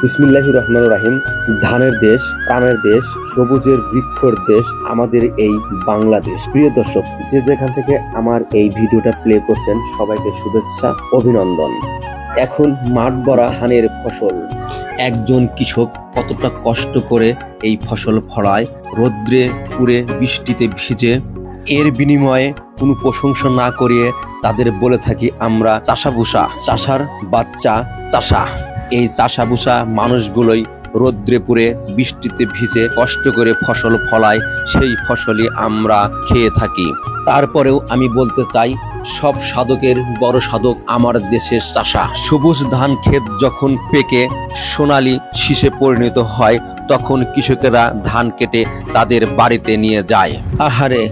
বিসমিল্লাহির রহমানির রহিম। ধানের দেশ, প্রাণের দেশ, সবুজের বৃক্ষর দেশ আমাদের এই বাংলাদেশ। প্রিয় দর্শক, যে যেখান থেকে আমার এই ভিডিওটা প্লে করছেন সবাইকে শুভেচ্ছা, অভিনন্দন। এখন মাঠ ভরা ধানের ফসল। একজন কৃষক কতটা কষ্ট করে এই ফসল ফলায়, রৌদ্রে পুড়ে বৃষ্টিতে ভিজে। এর বিনিময়ে কোনো প্রশংসা না করিয়ে তাদের বলে থাকি আমরা চাষাভুষা, চাষার বাচ্চা চাষা। এই চাষাভুষা মানুষগুলোই রৌদ্রে পুড়ে বৃষ্টিতে ভিজে কষ্ট করে ফসল ফলায়, সেই ফসলই আমরা খেয়ে থাকি। তারপরেও আমি বলতে চাই, সব সাধকের বড় সাধক আমার দেশের চাষা। সবুজ ধান ক্ষেত যখন পেকে সোনালী শীষে পরিণত হয়, তখন কৃষকেরা ধান কেটে তাদের বাড়িতে নিয়ে যায়। আহারে,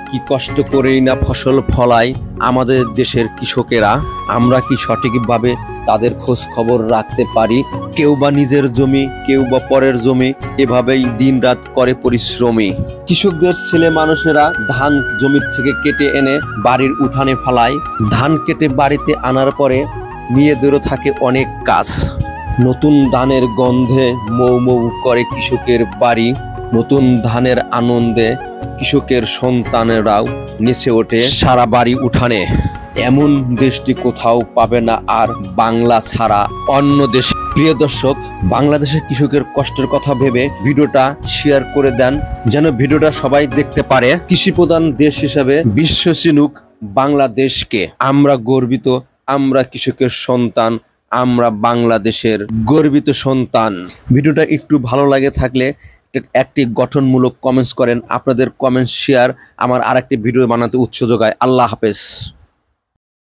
কি কষ্ট করেই না ফসল ফলায় আমাদের দেশের কৃষকেরা। আমরা কি সঠিকভাবে তাদের খোঁজ খবর রাখতে পারি? কেউ বা নিজের জমি, কেউ বা পরের জমি, এভাবেই দিন রাত করে পরিশ্রমী। কৃষকদের ছেলে মানুষেরা ধান জমি থেকে কেটে এনে বাড়ির উঠানে ফেলায়। ধান কেটে বাড়িতে আনার পরে মেয়েদেরও থাকে অনেক কাজ। নতুন ধানের গন্ধে মৌ মৌ করে কৃষকের বাড়ি। নতুন ধানের আনন্দে কৃষকের সন্তানেরাও নেচে ওঠে সারা বাড়ি উঠানে। এমন দেশটি কোথাও পাবে না আর বাংলা ছাড়া অন্য দেশ। প্রিয় দর্শক, বাংলাদেশের কৃষকের কষ্টের কথা ভেবে ভিডিওটা শেয়ার করে দেন, যেন ভিডিওটা সবাই দেখতে পারে। কৃষি প্রধান দেশ হিসেবে বিশ্ব চিনুক বাংলাদেশকে। আমরা গর্বিত, আমরা কৃষকের সন্তান, আমরা বাংলাদেশের গর্বিত সন্তান। ভিডিওটা একটু ভালো লাগে থাকলে একটি গঠনমূলক কমেন্টস করেন। আপনাদের কমেন্ট শেয়ার আমার আরেকটি ভিডিও বানাতে উৎসাহ যোগায়। আল্লাহ হাফেজ।